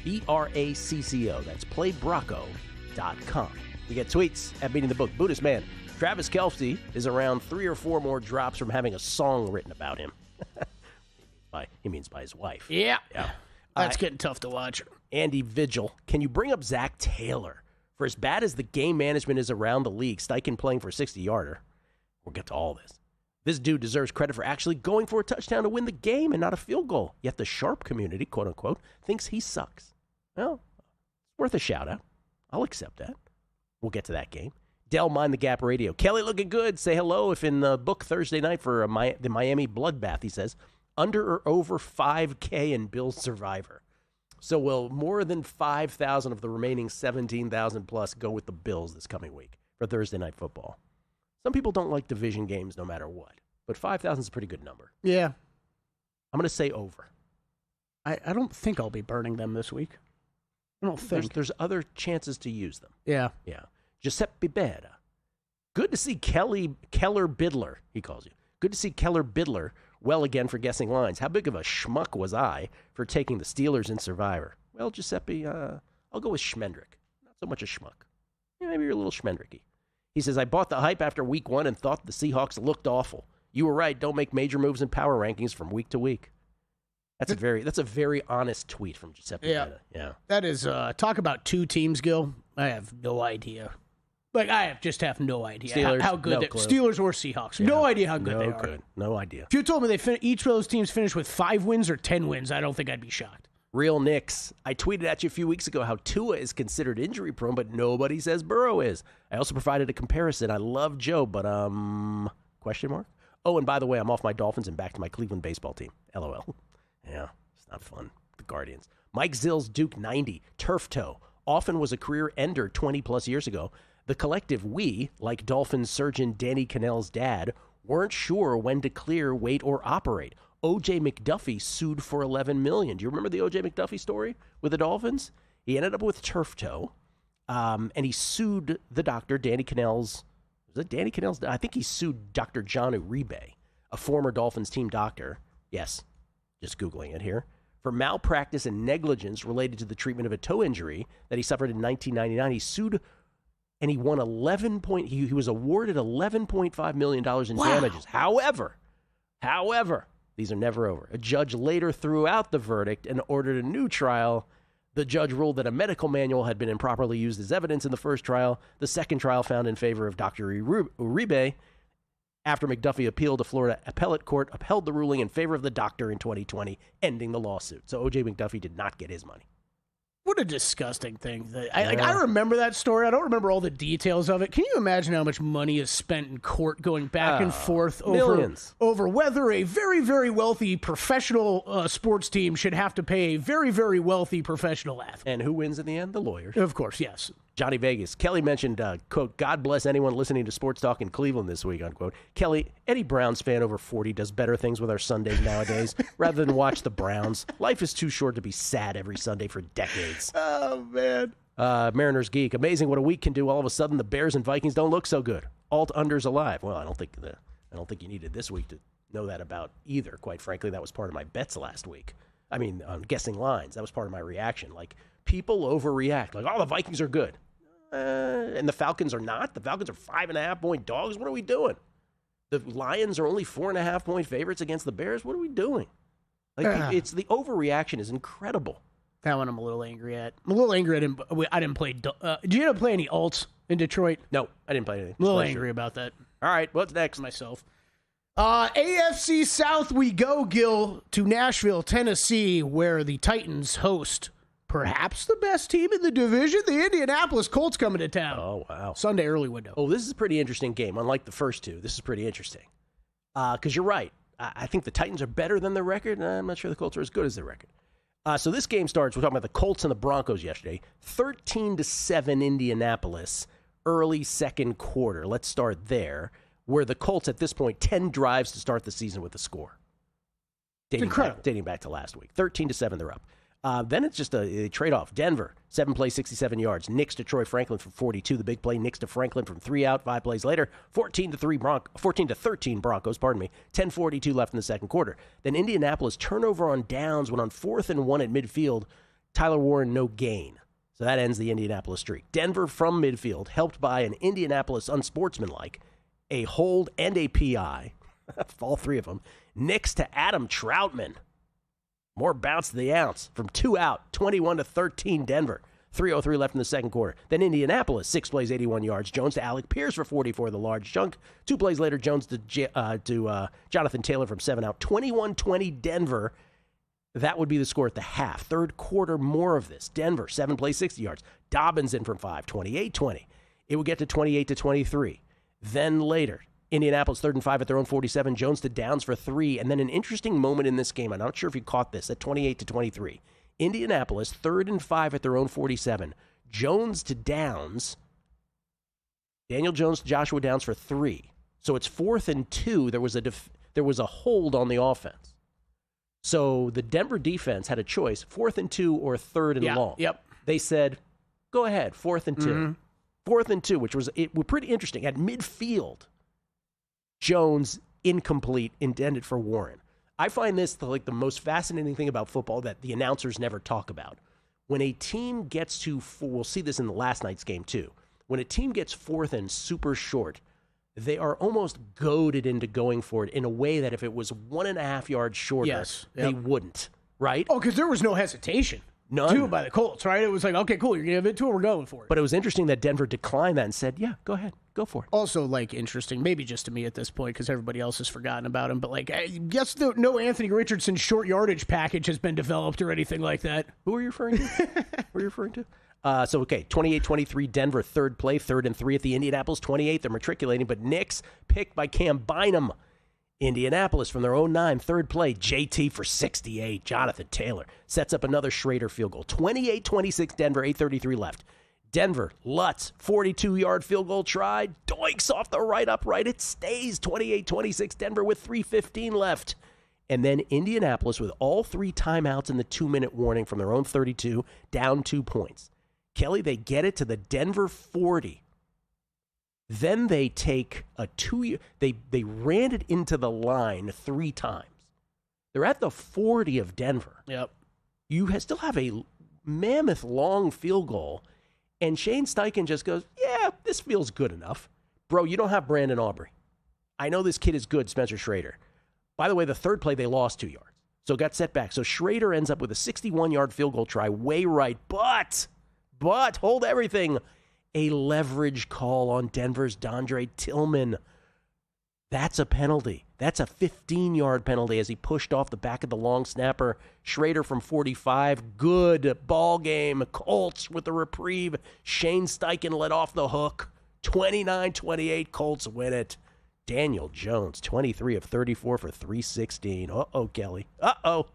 BRACCO. That's playbracco.com. We get tweets at Beating the Book. Buddhist Man. Travis Kelce is around 3 or 4 more drops from having a song written about him. He means by his wife. Yeah. That's getting tough to watch. Andy Vigil. Can you bring up Zach Taylor? For as bad as the game management is around the league, Steichen playing for a 60-yarder. We'll get to all this. This dude deserves credit for actually going for a touchdown to win the game and not a field goal. Yet the Sharp community, quote-unquote, thinks he sucks. Well, it's worth a shout-out. I'll accept that. We'll get to that game. Dell Mind the Gap Radio. Kelly looking good. Say hello if in the book Thursday night for the Miami bloodbath, he says, under or over 5K in Bills Survivor. So will more than 5,000 of the remaining 17,000 plus go with the Bills this coming week for Thursday Night Football? Some people don't like division games no matter what, but 5,000 is a pretty good number. Yeah. I'm going to say over. I don't think I'll be burning them this week. I don't think. There's other chances to use them. Yeah. Yeah. Giuseppe Beda. Good to see Keller Bidler, he calls you. Good to see Keller Bidler well again for guessing lines. How big of a schmuck was I for taking the Steelers in Survivor? Well, Giuseppe, I'll go with Schmendrick. Not so much a schmuck. Yeah, maybe you're a little Schmendricky. He says, I bought the hype after week 1 and thought the Seahawks looked awful. You were right. Don't make major moves in power rankings from week to week. That's a very honest tweet from Giuseppe Beda. Yeah. That is, talk about 2 teams, Gil. I have no idea. Like, I just have no idea Steelers, how good no clue. Steelers or Seahawks. Yeah. No idea how good they are. No idea. If you told me each of those teams finished with 5 wins or 10 wins, I don't think I'd be shocked. Real Knicks. I tweeted at you a few weeks ago how Tua is considered injury-prone, but nobody says Burrow is. I also provided a comparison. I love Joe, but, question mark? Oh, and by the way, I'm off my Dolphins and back to my Cleveland baseball team. LOL. Yeah, it's not fun. The Guardians. Mike Zill's Duke 90. Turf toe. Often was a career ender 20-plus years ago. The collective we, like Dolphins surgeon Danny Cannell's dad, weren't sure when to clear, wait, or operate. O.J. McDuffie sued for $11 million. Do you remember the O.J. McDuffie story with the Dolphins? He ended up with turf toe, and he sued the doctor, Danny Cannell's. Was it Danny Cannell's? I think he sued Dr. John Uribe, a former Dolphins team doctor. Yes, just Googling it here. For malpractice and negligence related to the treatment of a toe injury that he suffered in 1999. He sued, and he won he was awarded $11.5 million in damages. However, these are never over. A judge later threw out the verdict and ordered a new trial. The judge ruled that a medical manual had been improperly used as evidence in the first trial. The second trial found in favor of Dr. Uribe. After McDuffie appealed, a Florida appellate court upheld the ruling in favor of the doctor in 2020, ending the lawsuit. So O.J. McDuffie did not get his money. What a disgusting thing. I remember that story. I don't remember all the details of it. Can you imagine how much money is spent in court going back and forth over whether a very, very wealthy professional sports team should have to pay a very, very wealthy professional athlete? And who wins in the end? The lawyers. Of course, yes. Johnny Vegas. Kelly mentioned, quote, God bless anyone listening to Sports Talk in Cleveland this week, unquote. Kelly, any Browns fan over 40 does better things with our Sundays nowadays rather than watch the Browns. Life is too short to be sad every Sunday for decades. Oh, man. Mariners Geek. Amazing what a week can do. All of a sudden, the Bears and Vikings don't look so good. Alt unders alive. Well, I don't think you needed this week to know that about either. Quite frankly, that was part of my bets last week. I mean, guessing lines. That was part of my reaction. Like, people overreact. Like, oh, the Vikings are good. And the Falcons are not. The Falcons are 5.5-point dogs. What are we doing? The Lions are only 4.5-point favorites against the Bears. What are we doing? Like, it's the overreaction is incredible. That one I'm a little angry at. I'm a little angry at him. I didn't play. Did you end up playing any alts in Detroit? No, I didn't play anything. A little angry about that. All right, what's next? Myself. AFC South we go, Gil, to Nashville, Tennessee, where the Titans host perhaps the best team in the division, the Indianapolis Colts, coming to town. Oh, wow. Sunday early window. Oh, this is a pretty interesting game. Unlike the first two, this is pretty interesting. Because you're right. I think the Titans are better than their record, and I'm not sure the Colts are as good as their record. So this game starts, we're talking about the Colts and the Broncos yesterday, 13-7 Indianapolis, early second quarter. Let's start there, where the Colts at this point, 10 drives to start the season with a score. Dating back to last week. 13-7, they're up. Then it's just a trade-off. Denver, 7 plays, 67 yards. Nix to Troy Franklin for 42. The big play, Nix to Franklin from 3 out. 5 plays later, 14-13 Broncos, 10:42 left in the second quarter. Then Indianapolis, turnover on downs when on 4th and 1 at midfield. Tyler Warren, no gain. So that ends the Indianapolis streak. Denver from midfield, helped by an Indianapolis unsportsmanlike, a hold and a PI. All 3 of them. Nix to Adam Troutman. More bounce to the ounce from 2 out, 21-13 Denver. 3:03 left in the second quarter. Then Indianapolis, 6 plays, 81 yards. Jones to Alec Pierce for 44, the large chunk. 2 plays later, Jones to Jonathan Taylor from 7 out. 21-20 Denver. That would be the score at the half. Third quarter, more of this. Denver, 7 plays, 60 yards. Dobbins in from 5, 28-20. It would get to 28-23. Then later, Indianapolis 3rd and 5 at their own 47. Jones to Downs for 3. And then an interesting moment in this game. I'm not sure if you caught this at 28-23. Indianapolis 3rd and 5 at their own 47. Jones to Downs. Daniel Jones to Joshua Downs for 3. So it's 4th and 2. There was a hold on the offense. So the Denver defense had a choice, 4th and 2 or 3rd and long. Yep. They said, go ahead, 4th and 2. Mm-hmm. 4th and 2, which was pretty interesting. At midfield, Jones, incomplete, intended for Warren. I find this the most fascinating thing about football that the announcers never talk about. When a team gets to, we'll see this in the last night's game too, when a team gets 4th and super short, they are almost goaded into going for it in a way that if it was 1.5 yards shorter, they wouldn't, right? Oh, because there was no hesitation. None. 2 by the Colts, right? It was like, okay, cool, you're going to give it to it, we're going for it. But it was interesting that Denver declined that and said, yeah, go ahead, go for it. Also, interesting, maybe just to me at this point, because everybody else has forgotten about him, but, I guess no Anthony Richardson short yardage package has been developed or anything like that. Who are you referring to? 28-23 Denver, 3rd play, 3rd and 3 at the Indianapolis 28. They're matriculating, but Nix picked by Cam Bynum. Indianapolis from their own 9, 3rd play, JT for 68. Jonathan Taylor sets up another Schrader field goal. 28-26 Denver, 8:33 left. Denver, Lutz, 42-yard field goal tried. Doinks off the right upright. It stays 28-26 Denver with 3:15 left. And then Indianapolis with all 3 timeouts in the 2-minute warning from their own 32, down 2 points. Kelly, they get it to the Denver 40. Then they take a 2 they ran it into the line 3 times. They're at the 40 of Denver. Yep. You still have a mammoth long field goal, and Shane Steichen just goes, yeah, this feels good enough. Bro, you don't have Brandon Aubrey. I know this kid is good, Spencer Schrader. By the way, the 3rd play, they lost 2 yards. So got set back. So Schrader ends up with a 61-yard field goal try, way right. But, hold everything. A leverage call on Denver's Dondre Tillman. That's a penalty. That's a 15-yard penalty as he pushed off the back of the long snapper. Schrader from 45. Good ball game. Colts with the reprieve. Shane Steichen let off the hook. 29-28. Colts win it. Daniel Jones, 23 of 34 for 316. Uh-oh, Kelly. Uh-oh.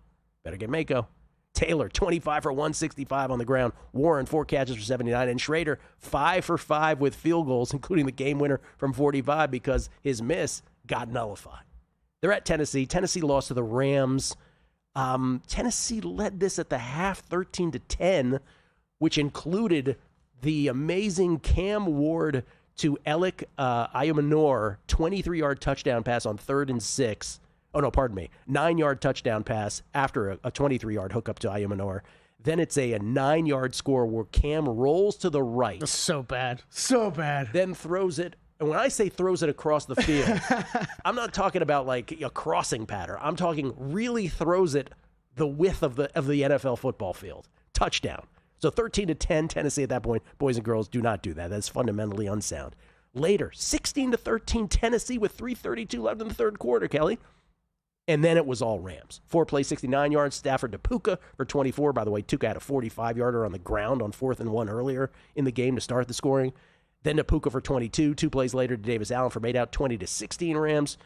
Better get Mako. Taylor, 25 for 165 on the ground. Warren, 4 catches for 79. And Schrader, 5 for 5 with field goals, including the game winner from 45 because his miss got nullified. They're at Tennessee. Tennessee lost to the Rams. Tennessee led this at the half 13-10, which included the amazing Cam Ward to Alec Ayumanor, 23-yard touchdown pass on 3rd and 6. Oh, no, pardon me. 9-yard touchdown pass after a 23-yard hookup to Ayumanor. Then it's a 9-yard score where Cam rolls to the right. That's so bad. So bad. Then throws it. And when I say throws it across the field, I'm not talking about like a crossing pattern. I'm talking really throws it the width of the NFL football field. Touchdown. So 13-10 Tennessee at that point. Boys and girls, do not do that. That's fundamentally unsound. Later, 16-13 Tennessee with 3:32 left in the third quarter, Kelly. And then it was all Rams. 4 plays, 69 yards. Stafford to Puka for 24. By the way, Puka had a 45-yarder on the ground on 4th and 1 earlier in the game to start the scoring. Then to Puka for 22. 2 plays later to Davis Allen from 8 out, 20-16 Rams.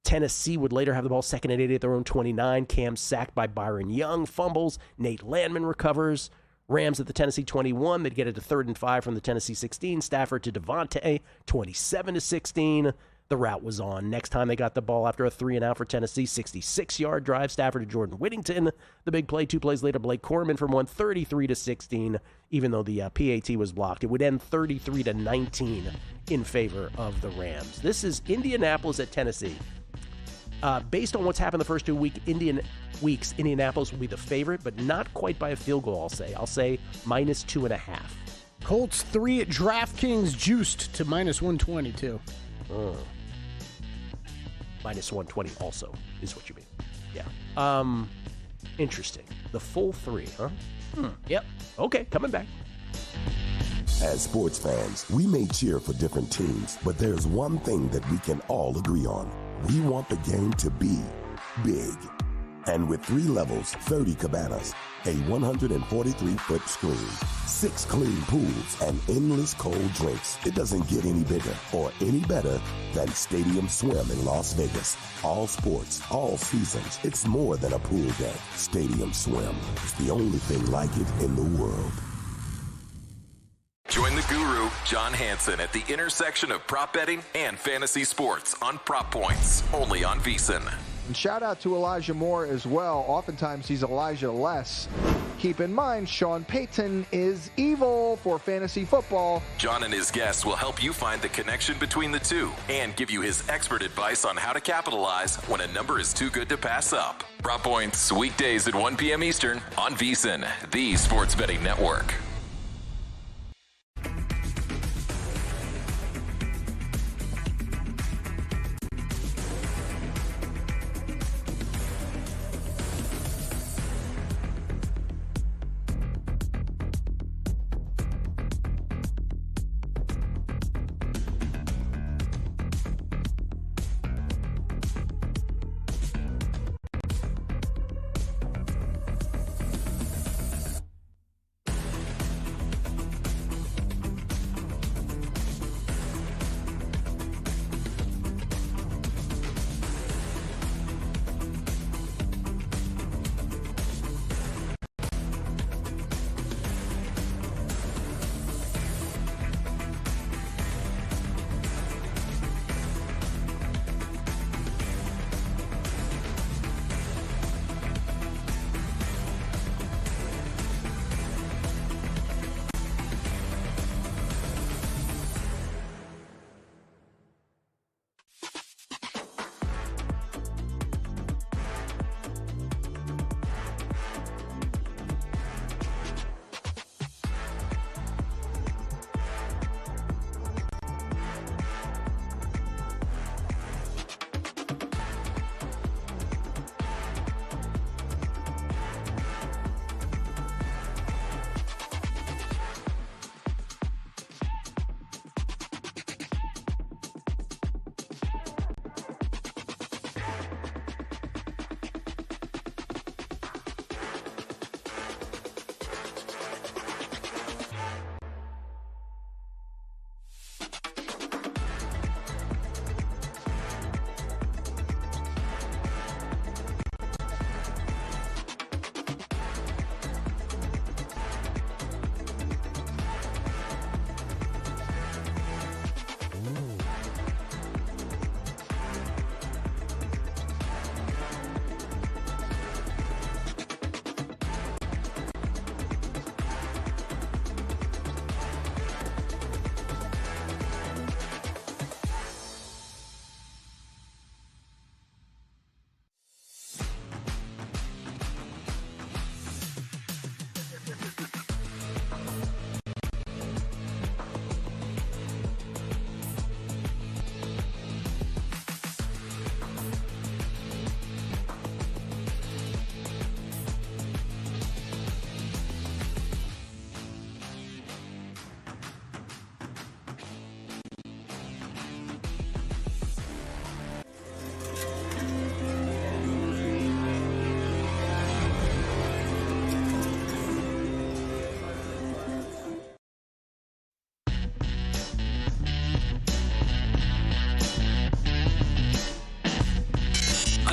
Tennessee would later have the ball second and 8 at their own 29. Cam sacked by Byron Young, fumbles. Nate Landman recovers. Rams at the Tennessee 21. They'd get it to 3rd and 5 from the Tennessee 16. Stafford to Devontae, 27-16. The route was on. Next time they got the ball after a 3-and-out for Tennessee, 66-yard drive. Stafford to Jordan Whittington. The big play, 2 plays later, Blake Corman from 133-16. Even though the PAT was blocked, it would end 33-19 in favor of the Rams. This is Indianapolis at Tennessee. Based on what's happened the first 2 weeks, Indianapolis will be the favorite, but not quite by a field goal, I'll say. I'll say -2.5. Colts 3 at DraftKings juiced to -120 too. -120 also is what you mean. Yeah. Interesting. The full 3, huh? Yep. Okay, coming back. As sports fans, we may cheer for different teams, but there's one thing that we can all agree on. We want the game to be big. And with 3 levels, 30 cabanas, a 143-foot screen, 6 clean pools, and endless cold drinks, it doesn't get any bigger or any better than Stadium Swim in Las Vegas. All sports, all seasons. It's more than a pool day. Stadium Swim is the only thing like it in the world. Join the guru, John Hansen, at the intersection of prop betting and fantasy sports on Prop Points, only on VSiN. And shout out to Elijah Moore as well. Oftentimes he's Elijah less. Keep in mind, Sean Payton is evil for fantasy football. John and his guests will help you find the connection between the two and give you his expert advice on how to capitalize when a number is too good to pass up. Prop Points, weekdays at 1 p.m. Eastern on VSiN, the sports betting network.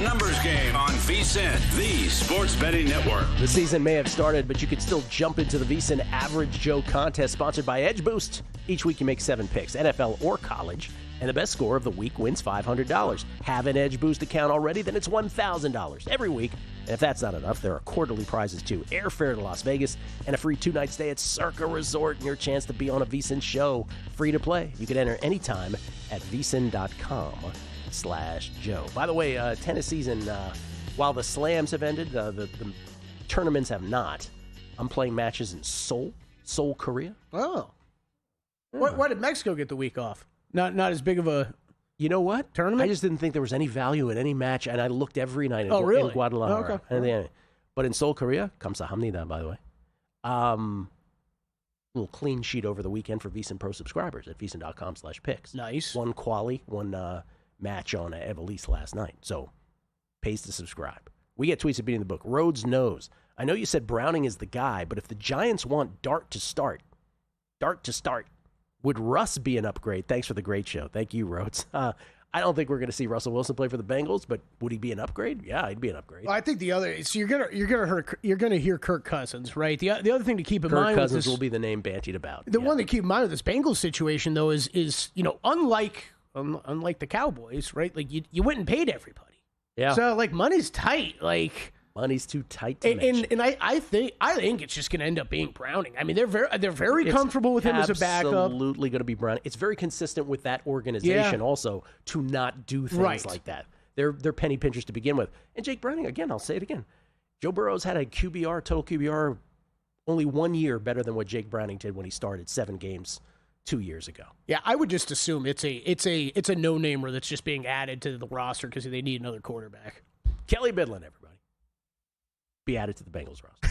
Numbers Game on VSiN, the sports betting network. The season may have started, but you can still jump into the VSiN Average Joe contest sponsored by Edge Boost. Each week you make 7 picks, NFL or college, and the best score of the week wins $500. Have an Edge Boost account already? Then it's $1,000 every week. And if that's not enough, there are quarterly prizes too. Airfare to Las Vegas and a free 2-night stay at Circa Resort and your chance to be on a VSiN show. Free to play. You can enter anytime at VSiN.com/Joe. By the way, tennis season, while the slams have ended, the tournaments have not. I'm playing matches in Seoul, Korea. Oh. Why did Mexico get the week off? Not as big of a... You know what? Tournament? I just didn't think there was any value in any match, and I looked every night in Guadalajara. Oh, okay. But in Seoul, Korea, kamsahamnida, by the way. Little clean sheet over the weekend for VSiN Pro subscribers at VSiN.com/picks. Nice. One quali, one match on Evelise last night. So, pays to subscribe. We get tweets at Beating the Book. Rhodes knows. I know you said Browning is the guy, but if the Giants want Dart to start, would Russ be an upgrade? Thanks for the great show. Thank you, Rhodes. I don't think we're going to see Russell Wilson play for the Bengals, but would he be an upgrade? Yeah, he'd be an upgrade. Well, I think the other, so you're gonna hear Kirk Cousins, right? The other thing to keep in mind, Kirk Cousins will be the name bantied about. The one to keep in mind with this Bengals situation, though, is unlike the Cowboys, right? Like you went and paid everybody. Yeah. So money's tight. Money's too tight to mention. And I think it's just going to end up being Browning. I mean, they're very comfortable with him as a backup. Absolutely going to be Browning. It's very consistent with that organization also to not do things like that. They're penny pinchers to begin with. And Jake Browning, again, I'll say it again. Joe Burrow's had a total QBR, only 1 year better than what Jake Browning did when he started 7 games 2 years ago. Yeah, I would just assume it's a no-namer that's just being added to the roster because they need another quarterback. Kelly Bidlin, everybody. Be added to the Bengals roster.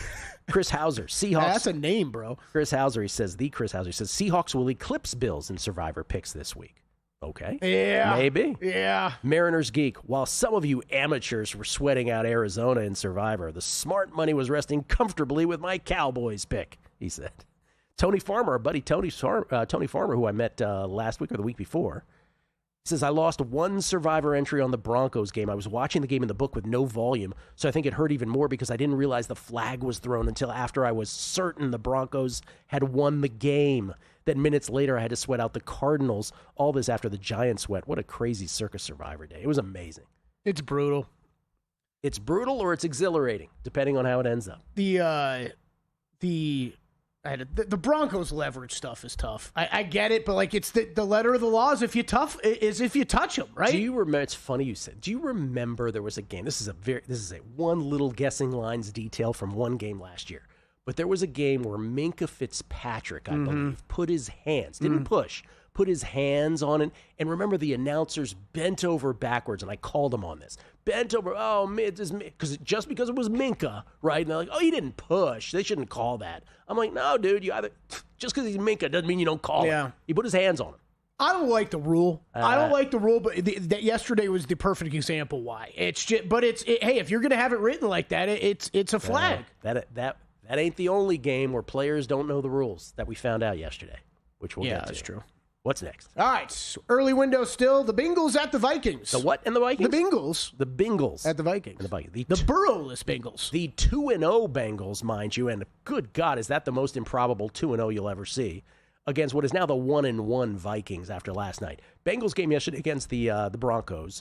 Chris Hauser, Seahawks. That's a name, bro. Chris Hauser, he says Seahawks will eclipse Bills in Survivor picks this week. Okay. Yeah. Maybe. Yeah. Mariners Geek, while some of you amateurs were sweating out Arizona in Survivor, the smart money was resting comfortably with my Cowboys pick, he said. Tony Farmer, our buddy Tony Farmer, who I met last week or the week before, says, I lost one Survivor entry on the Broncos game. I was watching the game in the book with no volume, so I think it hurt even more because I didn't realize the flag was thrown until after I was certain the Broncos had won the game. Then minutes later, I had to sweat out the Cardinals. All this after the Giants sweat. What a crazy Circa Survivor day. It was amazing. It's brutal. It's brutal or it's exhilarating, depending on how it ends up. The Broncos leverage stuff is tough. I get it, but it's the letter of the law is if you touch them, right? Do you remember? It's funny you said. Do you remember there was a game? This is a one little guessing lines detail from one game last year. But there was a game where Minkah Fitzpatrick, I believe, put his hands, didn't push, put his hands on it. And remember, the announcers bent over backwards, and I called them on this. Bent over, because it was Minkah, right? And they're like, oh, he didn't push. They shouldn't call that. I'm like, no, dude, just because he's Minkah doesn't mean you don't call it. He put his hands on him. I don't like the rule. But yesterday was the perfect example why. It's just, hey, if you're going to have it written like that, it's a flag. That ain't the only game where players don't know the rules that we found out yesterday, which we'll get to. Yeah, that's true. What's next? All right. Early window still. The Bengals at the Vikings. The what and the Vikings? The Bengals. The Bengals. At the Vikings. And the Vikings. The Burrowless Bengals. The 2-0 Bengals, mind you. And good God, is that the most improbable 2-0 you'll ever see against what is now the 1-1 Vikings after last night. Bengals game yesterday against the Broncos.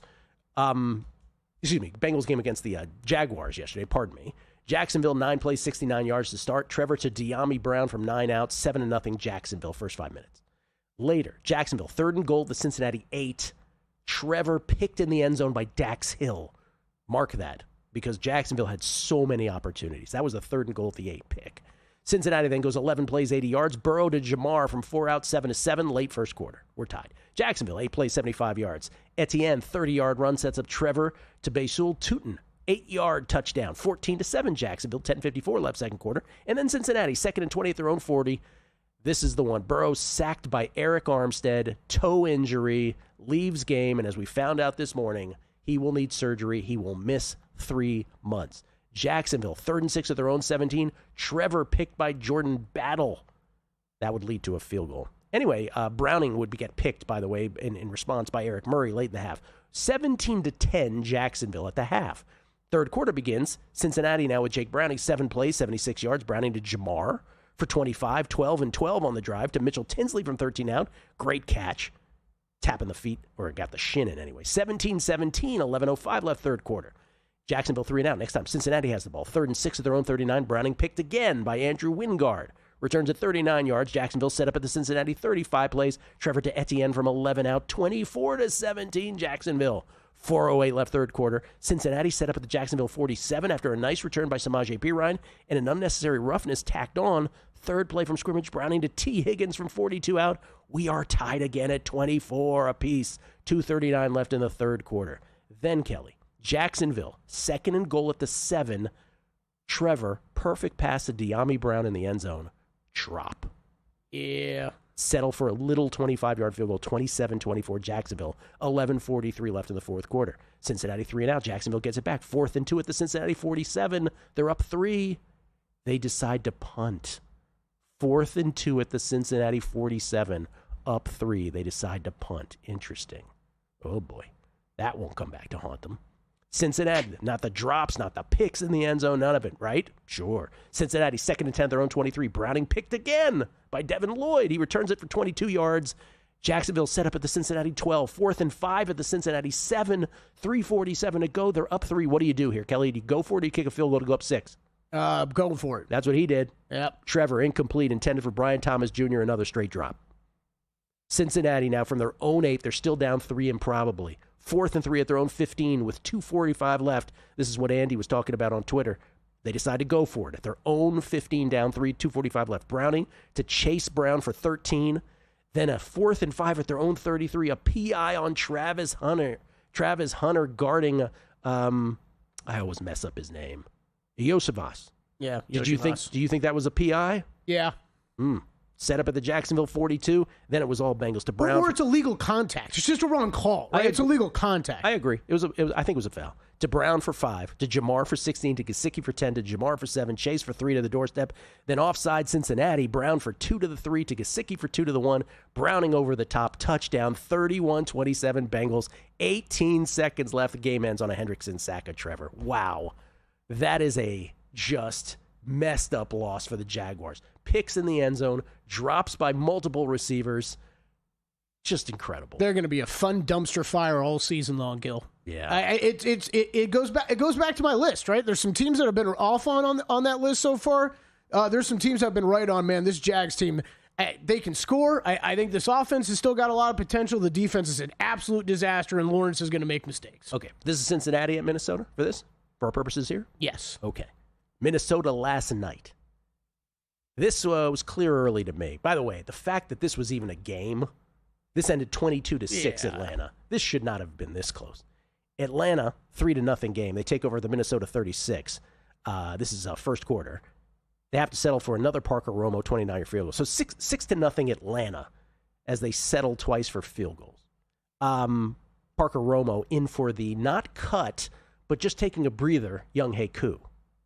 Bengals game against the Jaguars yesterday. Pardon me. Jacksonville, 9 plays, 69 yards to start. Trevor to De'Ami Brown from 9 outs, 7-0 Jacksonville, first 5 minutes. Later, Jacksonville, 3rd and goal, the Cincinnati 8. Trevor picked in the end zone by Dax Hill. Mark that, because Jacksonville had so many opportunities. That was the 3rd and goal at the 8 pick. Cincinnati then goes 11 plays, 80 yards. Burrow to Jamar from 4 outs, 7-7, late first quarter. We're tied. Jacksonville, 8 plays, 75 yards. Etienne, 30-yard run, sets up Trevor to Basul Tutin. 8-yard touchdown, 14-7 Jacksonville, 10:54 left second quarter. And then Cincinnati, 2nd and 20 at their own 40. This is the one. Burrow sacked by Eric Armstead, toe injury, leaves game, and as we found out this morning, he will need surgery. He will miss 3 months. Jacksonville, 3rd and 6 at their own 17. Trevor picked by Jordan Battle. That would lead to a field goal. Anyway, Browning would get picked, by the way, in response by Eric Murray late in the half. 17-10 Jacksonville at the half. Third quarter begins. Cincinnati now with Jake Browning, 7 plays, 76 yards. Browning to Jamar for 25, 12 and 12 on the drive to Mitchell Tinsley from 13 out. Great catch. Tapping the feet, or got the shin in anyway. 17-17, 11:05 left third quarter. Jacksonville 3 and out. Next time, Cincinnati has the ball. 3rd and 6 at their own 39. Browning picked again by Andrew Wingard. Returns at 39 yards. Jacksonville set up at the Cincinnati 35 plays. Trevor to Etienne from 11 out. 24-17 Jacksonville. 4:08 left third quarter. Cincinnati set up at the Jacksonville 47 after a nice return by Samaje Perine and an unnecessary roughness tacked on. Third play from scrimmage. Browning to T. Higgins from 42 out. We are tied again at 24 apiece. 2:39 left in the third quarter. Then, Kelly, Jacksonville, 2nd and goal at the 7. Trevor, perfect pass to De'Ami Brown in the end zone. Drop. Yeah. Settle for a little 25-yard field goal, 27-24 Jacksonville. 11:43 left in the fourth quarter. Cincinnati 3 and out. Jacksonville gets it back. 4th and 2 at the Cincinnati 47. They're up 3. They decide to punt. 4th and 2 at the Cincinnati 47. Up 3. They decide to punt. Interesting. Oh, boy. That won't come back to haunt them. Cincinnati, not the drops, not the picks in the end zone, none of it, right? Sure. Cincinnati, 2nd and 10, their own 23. Browning picked again by Devin Lloyd. He returns it for 22 yards. Jacksonville set up at the Cincinnati 12. 4th and 5 at the Cincinnati 7. 3:47 to go. They're up 3. What do you do here, Kelly? Do you go for it or do you kick a field goal to go up 6? Going for it. That's what he did. Yep. Trevor, incomplete, intended for Brian Thomas Jr., another straight drop. Cincinnati now from their own 8. They're still down 3 improbably. 4th and 3 at their own 15 with 2:45 left. This is what Andy was talking about on Twitter. They decide to go for it at their own 15 down 3, 2:45 left. Browning to Chase Brown for 13. Then a 4th and 5 at their own 33. A PI on Travis Hunter. Travis Hunter guarding, I always mess up his name. Yosivas. Yeah. Do you think that was a PI? Yeah. Set up at the Jacksonville 42. Then it was all Bengals to Brown. Or it's illegal contact. It's just a wrong call, right? It's illegal contact. I agree. I think it was a foul. To Brown for 5. To Jamar for 16. To Gesicki for 10. To Jamar for 7. Chase for 3 to the doorstep. Then offside Cincinnati. Brown for 2 to the 3. To Gesicki for 2 to the 1. Browning over the top. Touchdown. 31-27 Bengals. 18 seconds left. The game ends on a Hendrickson sack of Trevor. Wow. That is a just messed up loss for the Jaguars. Picks in the end zone, drops by multiple receivers. Just incredible. They're going to be a fun dumpster fire all season long, Gil. Yeah. It goes back to my list, right? There's some teams that have been off on that list so far. There's some teams that have been right on, man. This Jags team, they can score. I think this offense has still got a lot of potential. The defense is an absolute disaster, and Lawrence is going to make mistakes. Okay. This is Cincinnati at Minnesota for this? For our purposes here? Yes. Okay. Minnesota last night. This was clear early to me. By the way, the fact that this was even a game, this ended 22-6 Atlanta. This should not have been this close. Atlanta, 3-0 game. They take over the Minnesota 36. This is first quarter. They have to settle for another Parker Romo 29-yard field goal. So 6-0 Atlanta as they settle twice for field goals. Parker Romo in for the not cut, but just taking a breather, Young Hae-Koo.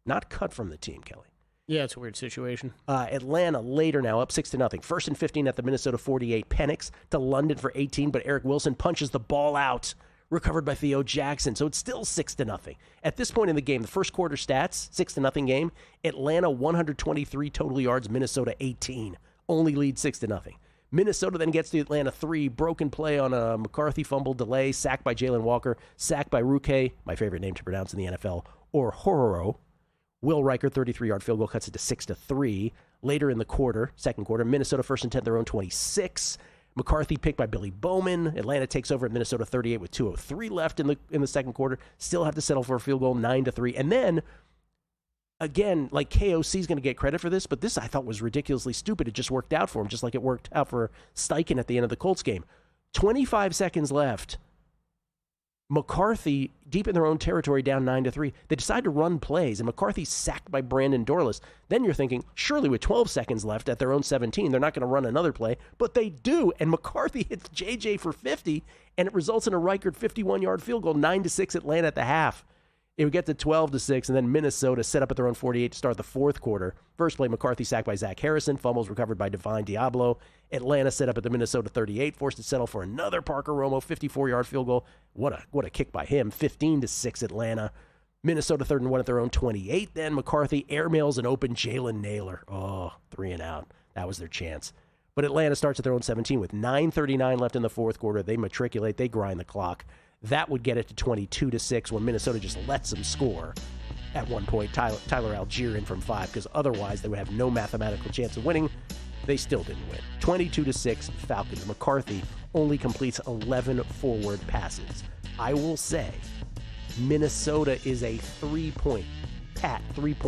Not cut from the team, Kelly. Yeah, it's a weird situation. Atlanta later now up 6-0. 1st and 15 at the Minnesota 48. Penix to London for 18, but Eric Wilson punches the ball out. Recovered by Theo Jackson. So it's still 6-0. At this point in the game, the first quarter stats, 6-0 game. Atlanta 123 total yards, Minnesota 18. Only lead 6-0. Minnesota then gets to Atlanta 3. Broken play on a McCarthy fumble delay. Sacked by Jalen Walker. Sacked by Ruke, my favorite name to pronounce in the NFL, or Hororo. Will Riker, 33-yard field goal, cuts it to 6-3. Later in the quarter, second quarter, Minnesota 1st and 10, their own 26. McCarthy picked by Billy Bowman. Atlanta takes over at Minnesota 38 with 2:03 left in the second quarter. Still have to settle for a field goal, 9-3. And then, again, like KOC is going to get credit for this, but this I thought was ridiculously stupid. It just worked out for him, just like it worked out for Steichen at the end of the Colts game. 25 seconds left. McCarthy, deep in their own territory, down 9-3. They decide to run plays, and McCarthy's sacked by Brandon Dorlus. Then you're thinking, surely with 12 seconds left at their own 17, they're not going to run another play. But they do, and McCarthy hits JJ for 50, and it results in a Reichert 51-yard field goal, 9-6 Atlanta at the half. It would get to 12-6, and then Minnesota set up at their own 48 to start the fourth quarter. First play, McCarthy sacked by Zach Harrison. Fumbles recovered by Divine Diablo. Atlanta set up at the Minnesota 38, forced to settle for another Parker Romo 54-yard field goal. What a kick by him. 15-6 Atlanta. Minnesota 3rd and 1 at their own 28. Then McCarthy airmails an open Jalen Naylor. Oh, 3 and out. That was their chance. But Atlanta starts at their own 17 with 9:39 left in the fourth quarter. They matriculate. They grind the clock. That would get it to 22-6 when Minnesota just lets them score. At one point, Tyler Algier in from 5, because otherwise they would have no mathematical chance of winning. They still didn't win. 22-6 Falcons. McCarthy only completes 11 forward passes. I will say Minnesota is a 3-point